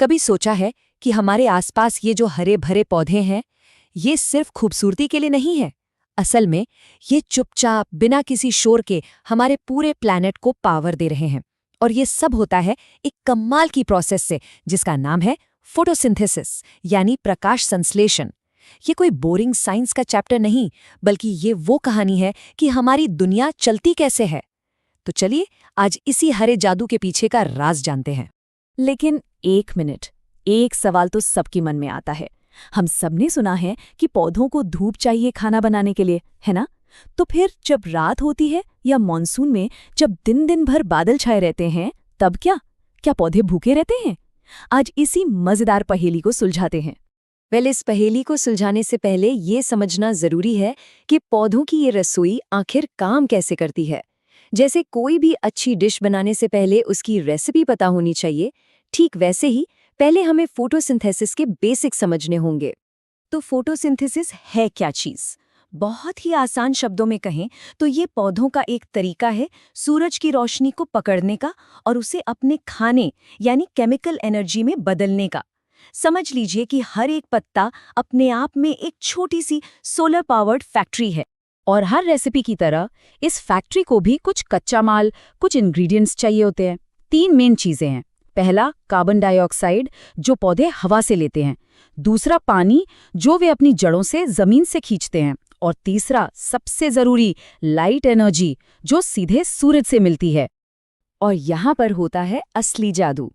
कभी सोचा है कि हमारे आसपास ये जो हरे भरे पौधे हैं, ये सिर्फ खूबसूरती के लिए नहीं है। असल में ये चुपचाप बिना किसी शोर के हमारे पूरे प्लैनेट को पावर दे रहे हैं। और ये सब होता है एक कमाल की प्रोसेस से, जिसका नाम है फोटोसिंथेसिस, यानी प्रकाश संश्लेषण। ये कोई बोरिंग साइंस का चैप्टर नहीं, बल्कि ये वो कहानी है कि हमारी दुनिया चलती कैसे है। तो चलिए आज इसी हरे जादू के पीछे का राज जानते हैं। लेकिन एक मिनट, एक सवाल तो सबके मन में आता है। हम सबने सुना है कि पौधों को धूप चाहिए खाना बनाने के लिए, है ना? तो फिर जब रात होती है या मॉनसून में जब दिन दिन भर बादल छाए रहते हैं, तब क्या पौधे भूखे रहते हैं? आज इसी मजेदार पहेली को सुलझाते हैं। इस पहेली को सुलझाने से पहले ये समझना जरूरी है कि पौधों की ये रसोई आखिर काम कैसे करती है। जैसे कोई भी अच्छी डिश बनाने से पहले उसकी रेसिपी पता होनी चाहिए, ठीक वैसे ही पहले हमें फोटोसिंथेसिस के बेसिक समझने होंगे। तो फोटोसिंथेसिस है क्या चीज? बहुत ही आसान शब्दों में कहें तो ये पौधों का एक तरीका है सूरज की रोशनी को पकड़ने का और उसे अपने खाने यानी केमिकल एनर्जी में बदलने का। समझ लीजिए कि हर एक पत्ता अपने आप में एक छोटी सी सोलर पावर्ड फैक्ट्री है। और हर रेसिपी की तरह इस फैक्ट्री को भी कुछ कच्चा माल, कुछ इंग्रेडिएंट्स चाहिए होते हैं। 3 मेन चीजें हैं। पहला, कार्बन डाइऑक्साइड, जो पौधे हवा से लेते हैं। दूसरा, पानी, जो वे अपनी जड़ों से जमीन से खींचते हैं। और तीसरा, सबसे जरूरी, लाइट एनर्जी, जो सीधे सूरज से मिलती है। और यहाँ पर होता है असली जादू।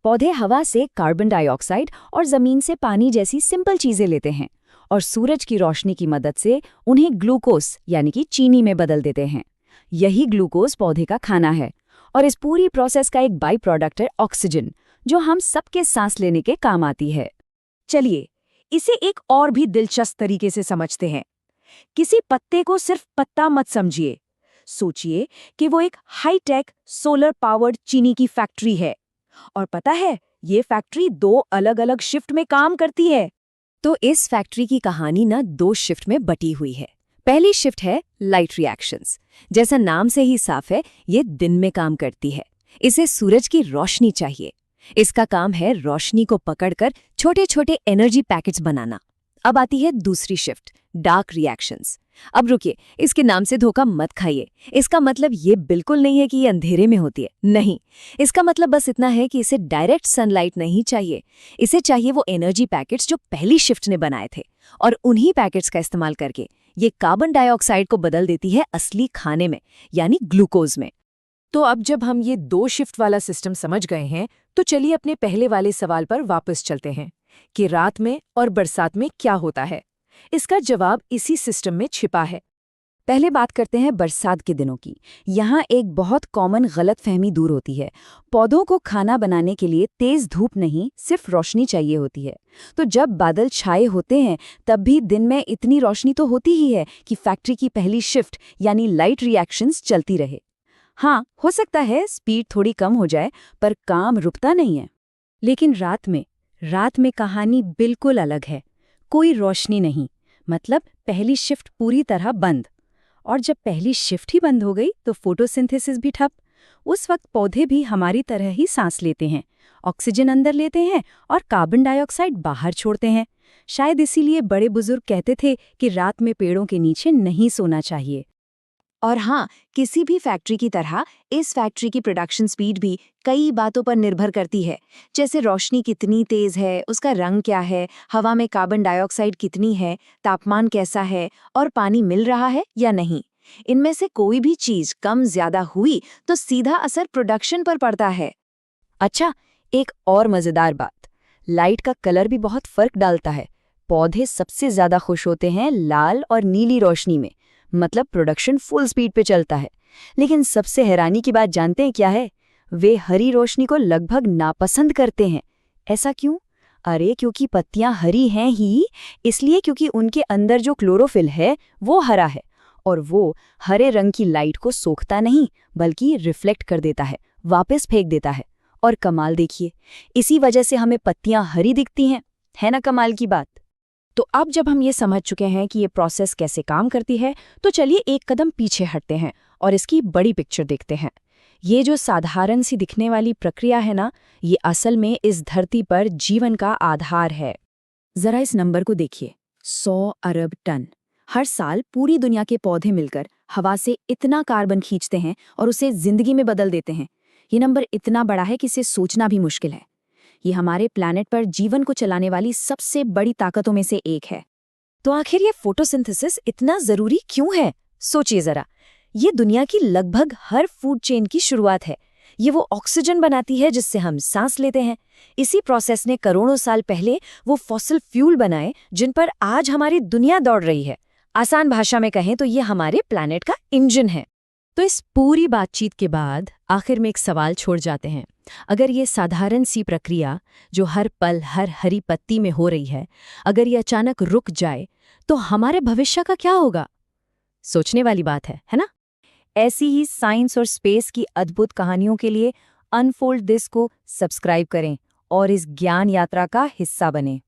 पौधे हवा से कार्बन डाइऑक्साइड और जमीन से पानी जैसी सिंपल चीजें लेते हैं और सूरज की रोशनी की मदद से उन्हें ग्लूकोज यानी कि चीनी में बदल देते हैं। यही ग्लूकोज पौधे का खाना है। और इस पूरी प्रोसेस का एक बाई प्रोडक्ट है ऑक्सीजन, जो हम सबके सांस लेने के काम आती है। चलिए इसे एक और भी दिलचस्प तरीके से समझते हैं। किसी पत्ते को सिर्फ पत्ता मत समझिए, सोचिए कि वो एक हाईटेक सोलर पावर्ड चीनी की फैक्ट्री है। और पता है, ये फैक्ट्री 2 अलग-अलग शिफ्ट में काम करती है। तो इस फैक्ट्री की कहानी 2 शिफ्ट में बटी हुई है। पहली शिफ्ट है लाइट रिएक्शंस। जैसा नाम से ही साफ है, ये दिन में काम करती है। इसे सूरज की रोशनी चाहिए। इसका काम है रोशनी को पकड़कर छोटे-छोटे एनर्जी पैकेट्स बनाना। अब आती है दूसरी शिफ्ट, डार्क रिएक्शंस। अब रुकिए, इसके नाम से धोखा मत खाइए। इसका मतलब ये बिल्कुल नहीं है कि ये अंधेरे में होती है, नहीं। इसका मतलब बस इतना है कि इसे डायरेक्ट सनलाइट नहीं चाहिए। इसे चाहिए वो एनर्जी पैकेट्स जो पहली शिफ्ट ने बनाए थे। और उन्हीं पैकेट्स का इस्तेमाल करके ये कार्बन डाइऑक्साइड को बदल देती है असली खाने में, यानी ग्लूकोज में। तो अब जब हम ये 2 शिफ्ट वाला सिस्टम समझ गए हैं, तो चलिए अपने पहले वाले सवाल पर वापस चलते हैं कि रात में और बरसात में क्या होता है। इसका जवाब इसी सिस्टम में छिपा है। पहले बात करते हैं बरसात के दिनों की। यहाँ एक बहुत कॉमन गलतफहमी दूर होती है। पौधों को खाना बनाने के लिए तेज धूप नहीं, सिर्फ रोशनी चाहिए होती है। तो जब बादल छाए होते हैं, तब भी दिन में इतनी रोशनी तो होती ही है कि फैक्ट्री की पहली शिफ्ट यानी लाइट रिएक्शंस चलती रहे। हाँ, हो सकता है स्पीड थोड़ी कम हो जाए, पर काम रुकता नहीं है। लेकिन रात में कहानी बिल्कुल अलग है। कोई रोशनी नहीं, मतलब पहली शिफ्ट पूरी तरह बंद। और जब पहली शिफ्ट ही बंद हो गई तो फोटोसिंथेसिस भी ठप। उस वक्त पौधे भी हमारी तरह ही सांस लेते हैं, ऑक्सीजन अंदर लेते हैं और कार्बन डाइऑक्साइड बाहर छोड़ते हैं। शायद इसीलिए बड़े बुजुर्ग कहते थे कि रात में पेड़ों के नीचे नहीं सोना चाहिए। और हाँ, किसी भी फैक्ट्री की तरह इस फैक्ट्री की प्रोडक्शन स्पीड भी कई बातों पर निर्भर करती है। जैसे रोशनी कितनी तेज है, उसका रंग क्या है, हवा में कार्बन डाइऑक्साइड कितनी है, तापमान कैसा है और पानी मिल रहा है या नहीं। इनमें से कोई भी चीज कम ज्यादा हुई तो सीधा असर प्रोडक्शन पर पड़ता है। अच्छा, एक और मजेदार बात, लाइट का कलर भी बहुत फर्क डालता है। पौधे सबसे ज्यादा खुश होते हैं लाल और नीली रोशनी में, मतलब प्रोडक्शन फुल स्पीड पे चलता है। लेकिन सबसे हैरानी की बात जानते हैं क्या है? वे हरी रोशनी को लगभग नापसंद करते हैं। ऐसा क्यों? अरे क्योंकि पत्तियां हरी हैं ही, इसलिए क्योंकि उनके अंदर जो क्लोरोफिल है वो हरा है और वो हरे रंग की लाइट को सोखता नहीं, बल्कि रिफ्लेक्ट कर देता है, वापस फेंक देता है। और कमाल देखिए, इसी वजह से हमें पत्तियां हरी दिखती हैं। है ना कमाल की बात? तो अब जब हम ये समझ चुके हैं कि ये प्रोसेस कैसे काम करती है, तो चलिए एक कदम पीछे हटते हैं और इसकी बड़ी पिक्चर देखते हैं। ये जो साधारण सी दिखने वाली प्रक्रिया है ना, ये असल में इस धरती पर जीवन का आधार है। जरा इस नंबर को देखिए, 100 अरब टन। हर साल पूरी दुनिया के पौधे मिलकर हवा से इतना कार्बन खींचते हैं और उसे जिंदगी में बदल देते हैं। ये नंबर इतना बड़ा है कि इसे सोचना भी मुश्किल है। ये हमारे प्लैनेट पर जीवन को चलाने वाली सबसे बड़ी ताकतों में से एक है। तो आखिर ये फोटोसिंथेसिस इतना जरूरी क्यों है? सोचिए जरा, ये दुनिया की लगभग हर फूड चेन की शुरुआत है। ये वो ऑक्सीजन बनाती है जिससे हम सांस लेते हैं। इसी प्रोसेस ने करोड़ों साल पहले वो फॉसिल फ्यूल बनाए जिन पर आज हमारी दुनिया दौड़ रही है। आसान भाषा में कहें तो ये हमारे प्लैनेट का इंजन है। तो इस पूरी बातचीत के बाद आखिर में एक सवाल छोड़ जाते हैं। अगर ये साधारण सी प्रक्रिया जो हर पल हर हरी पत्ती में हो रही है, अगर ये अचानक रुक जाए तो हमारे भविष्य का क्या होगा? सोचने वाली बात है ना? ऐसी ही साइंस और स्पेस की अद्भुत कहानियों के लिए अनफोल्ड दिस को सब्सक्राइब करें और इस ज्ञान यात्रा का हिस्सा बनें।